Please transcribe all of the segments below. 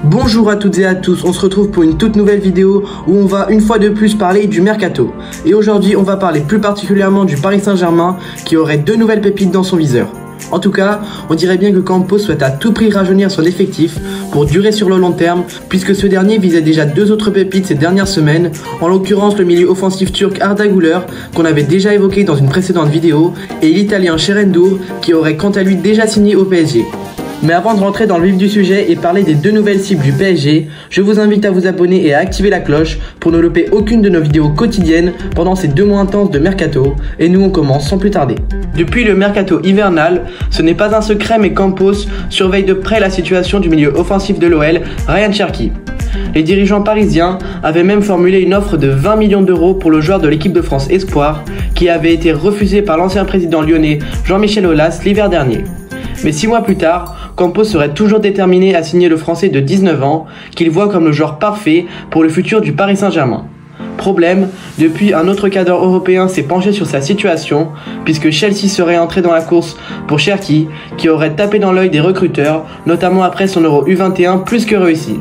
Bonjour à toutes et à tous, on se retrouve pour une toute nouvelle vidéo où on va une fois de plus parler du mercato. Et aujourd'hui on va parler plus particulièrement du Paris Saint-Germain qui aurait deux nouvelles pépites dans son viseur. En tout cas, on dirait bien que Campos souhaite à tout prix rajeunir son effectif pour durer sur le long terme, puisque ce dernier visait déjà deux autres pépites ces dernières semaines, en l'occurrence le milieu offensif turc Arda Güler, qu'on avait déjà évoqué dans une précédente vidéo, et l'italien Sherendur, qui aurait quant à lui déjà signé au PSG. Mais avant de rentrer dans le vif du sujet et parler des deux nouvelles cibles du PSG, je vous invite à vous abonner et à activer la cloche pour ne louper aucune de nos vidéos quotidiennes pendant ces 2 mois intenses de mercato, et nous on commence sans plus tarder. Depuis le mercato hivernal, ce n'est pas un secret mais Campos surveille de près la situation du milieu offensif de l'OL, Ryan Cherki. Les dirigeants parisiens avaient même formulé une offre de 20 millions d'euros pour le joueur de l'équipe de France Espoir, qui avait été refusé par l'ancien président lyonnais Jean-Michel Aulas l'hiver dernier. Mais 6 mois plus tard, Campos serait toujours déterminé à signer le Français de 19 ans, qu'il voit comme le joueur parfait pour le futur du Paris Saint-Germain. Problème, depuis un autre cadre européen s'est penché sur sa situation, puisque Chelsea serait entré dans la course pour Cherki, qui aurait tapé dans l'œil des recruteurs, notamment après son Euro U21 plus que réussi.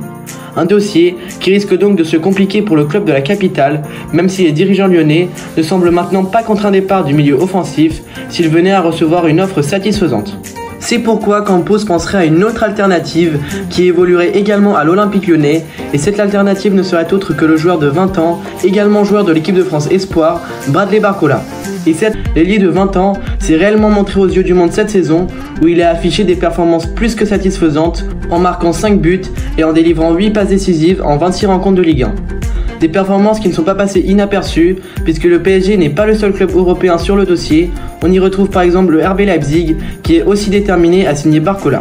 Un dossier qui risque donc de se compliquer pour le club de la capitale, même si les dirigeants lyonnais ne semblent maintenant pas contre un départ du milieu offensif s'ils venaient à recevoir une offre satisfaisante. C'est pourquoi Campos penserait à une autre alternative qui évoluerait également à l'Olympique Lyonnais, et cette alternative ne serait autre que le joueur de 20 ans, également joueur de l'équipe de France Espoir, Bradley Barcola. Et certes, l'ailier de 20 ans s'est réellement montré aux yeux du monde cette saison, où il a affiché des performances plus que satisfaisantes, en marquant 5 buts et en délivrant 8 passes décisives en 26 rencontres de Ligue 1. Des performances qui ne sont pas passées inaperçues, puisque le PSG n'est pas le seul club européen sur le dossier. On y retrouve par exemple le RB Leipzig, qui est aussi déterminé à signer Barcola.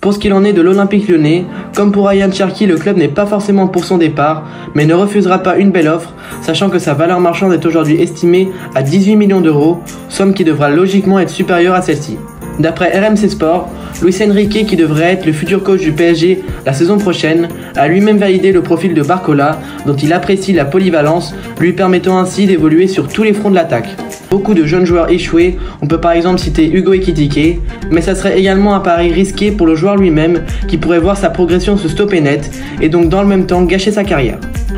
Pour ce qu'il en est de l'Olympique Lyonnais, comme pour Ryan Cherki, le club n'est pas forcément pour son départ, mais ne refusera pas une belle offre, sachant que sa valeur marchande est aujourd'hui estimée à 18 millions d'euros, somme qui devra logiquement être supérieure à celle-ci. D'après RMC Sport, Luis Enrique, qui devrait être le futur coach du PSG la saison prochaine, a lui-même validé le profil de Barcola, dont il apprécie la polyvalence, lui permettant ainsi d'évoluer sur tous les fronts de l'attaque. Beaucoup de jeunes joueurs échoués, on peut par exemple citer Hugo Ekitike, mais ça serait également un pari risqué pour le joueur lui-même, qui pourrait voir sa progression se stopper net, et donc dans le même temps gâcher sa carrière.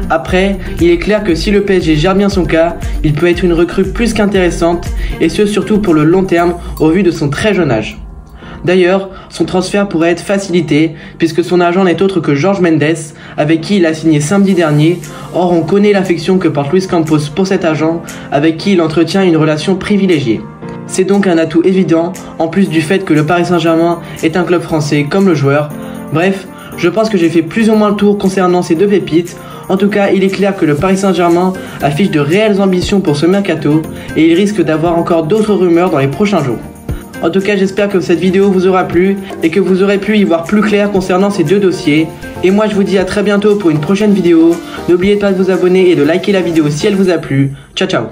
Après, il est clair que si le PSG gère bien son cas, il peut être une recrue plus qu'intéressante, et ce surtout pour le long terme au vu de son très jeune âge. D'ailleurs, son transfert pourrait être facilité, puisque son agent n'est autre que Jorge Mendes, avec qui il a signé samedi dernier. Or, on connaît l'affection que porte Luis Campos pour cet agent, avec qui il entretient une relation privilégiée. C'est donc un atout évident, en plus du fait que le Paris Saint-Germain est un club français comme le joueur. Bref, je pense que j'ai fait plus ou moins le tour concernant ces deux pépites. En tout cas, il est clair que le Paris Saint-Germain affiche de réelles ambitions pour ce mercato, et il risque d'avoir encore d'autres rumeurs dans les prochains jours. En tout cas, j'espère que cette vidéo vous aura plu et que vous aurez pu y voir plus clair concernant ces deux dossiers. Et moi, je vous dis à très bientôt pour une prochaine vidéo. N'oubliez pas de vous abonner et de liker la vidéo si elle vous a plu. Ciao, ciao.